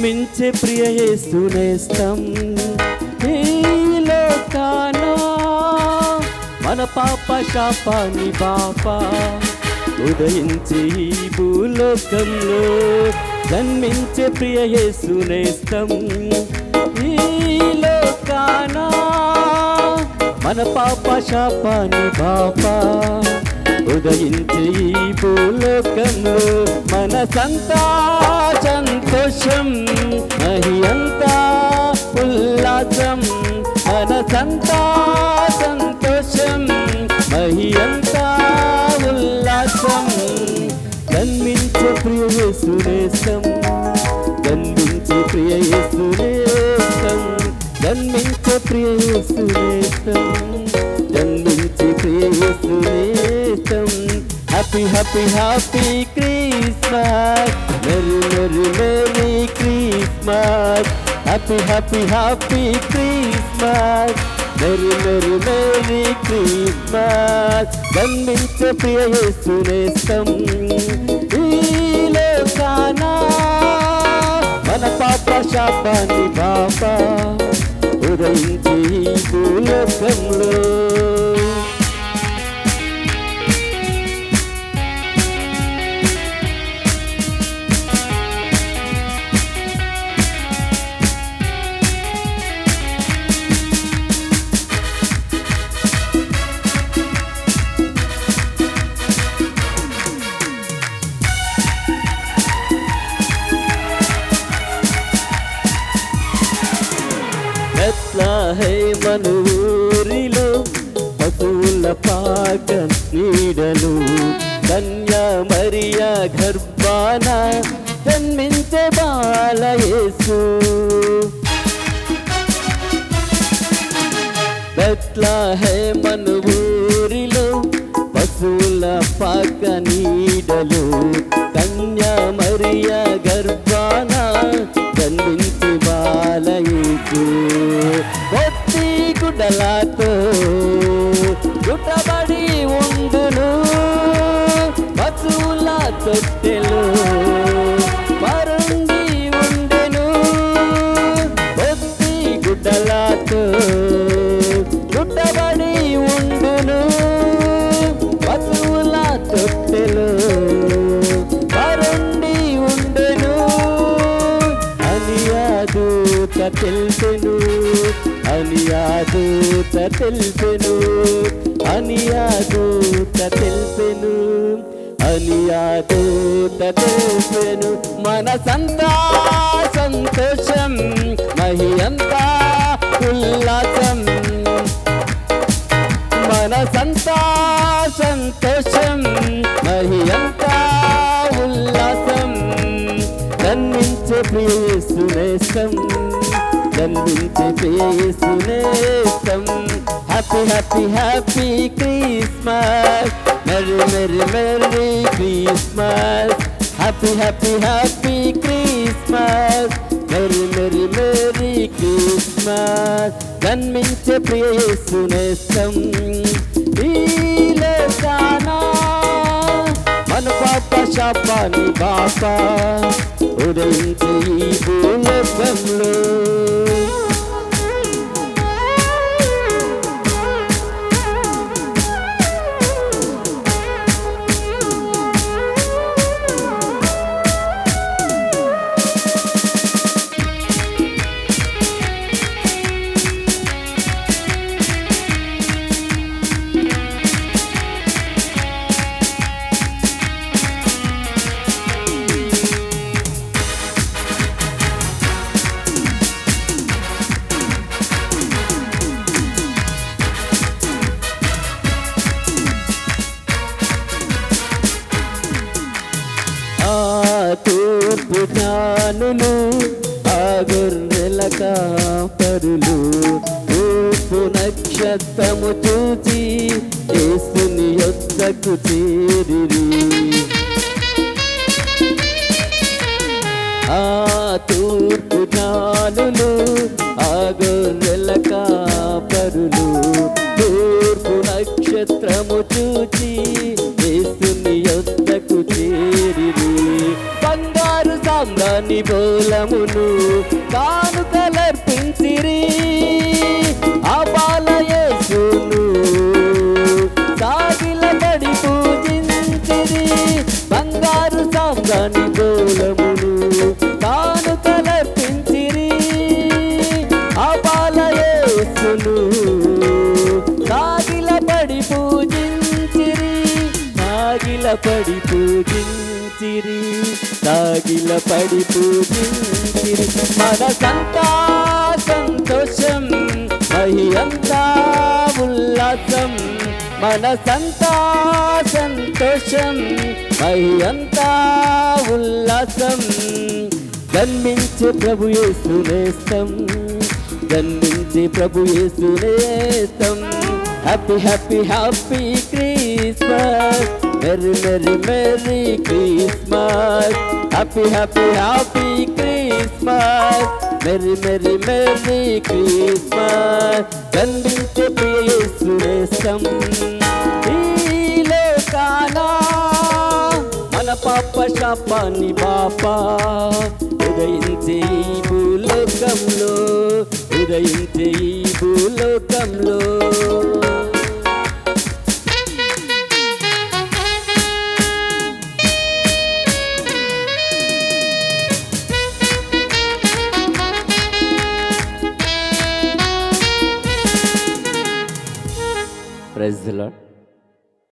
జన్మించే ప్రియ యేసు నేస్తం ఈ లోకాన మన పాప శాపాన్ని బాపా ఉదయించే ఈ భూలోకంలో జన్మించే ప్రియ యేసు నేస్తం ఈ లోకాన మన పాప శాపాన్ని బాపా ఉదయించే ఈ భూలోకంలో మనసంతా సంతోషం మహియంతా ఉల్లాసం మనసంతా సంతోషం మహియంతా ఉల్లాసం జన్మించే ప్రియ యేసు నేస్తం జన్మించే ప్రియ యేసు నేస్తం జన్మించే ప్రియ యేసు నేస్తం జన్మించే ప్రియ యేసు నేస్తం happy happy happy Christmas merry merry merry Christmas happy happy happy Christmas merry merry merry Christmas జన్మించే ప్రియ యేసు నేస్తం ఈ లోకాన మన పాప శాపాన్ని బాపా ఉదయించే ఈ భూలోకంలో బెత్లెహేము ఊరిలో పశువుల పాక నీడలు కన్య మరియ గర్భాన జన్మించే బాల యేసు బెత్లెహేము ఊరిలో పశువుల పాక నీడలు కన్య మరియ గర్భాన జన్మించే బాల యేసు కొత్తి గుడ్డలతో గుట్టబడి ఉండును పశువుల తొట్టెలు పరుండి ఉండెను కొత్తి గుడ్డలతో గుట్టబడి ఉండును పశువుల తొట్టెలు పరుండి ఉండెను అని దూత తెలిసెను అని దూత తెలిసెను అని దూత తెలిసెను అని దూత తెలిసెను మనసంతా సంతోషం మహియంతా ఉల్లాసం మనసంతా సంతోషం మహియంతా ఉల్లాసం జన్మించే ప్రియ యేసు నేస్తం జన్మించే ప్రియ యేసు నేస్తం happy happy happy Christmas merry merry merry Christmas happy happy happy Christmas merry merry merry Christmas జన్మించే ప్రియ యేసు నేస్తం ఈ లోకాన మన పాప శాపాన్ని బాపా ఉదయించే ఈ భూలోకంలో తూర్పు జ్ఞానులు ఆ గొర్రెల కాపరులు తూర్పు నక్షత్రము చూచి యేసుని యొద్దకు చేరిరి ఆ తూర్పు జ్ఞానులు ఆ గొర్రెల కాపరులు తూర్పు నక్షత్రము చూచి యేసుని యొద్దకు చేరిరి బంగారు సామ్రాణి సాంబ్రాణి బోలమును కానుకలర్పించిరి ఆ బాల యేసును సాగిలబడి పూజించిరి బంగారు సాంబ్రాణి బోలమును కానుకలర్పించిరి ఆ బాల యేసును సాగిలబడి పూజించిరి సాగిలబడి పూజించిరి సాగిలబడి పూజించిరి మనసంతా సంతోషం మహియంతా ఉల్లాసం మనసంతా సంతోషం మహియంతా ఉల్లాసం జన్మించే ప్రభు యేసు నేస్తం జన్మించే ప్రభు యేసు నేస్తం happy happy happy Christmas merry merry merry Christmas happy happy happy Christmas merry merry merry Christmas జన్మించే ప్రియ యేసు నేస్తం ఈ లోకానా మన పాప శాపాన్ని బాపా ఉదయించే ఈ భూలోకంలో ఉదయించే ఈ భూలోకంలో ప్రైజ్ ది లార్డ్.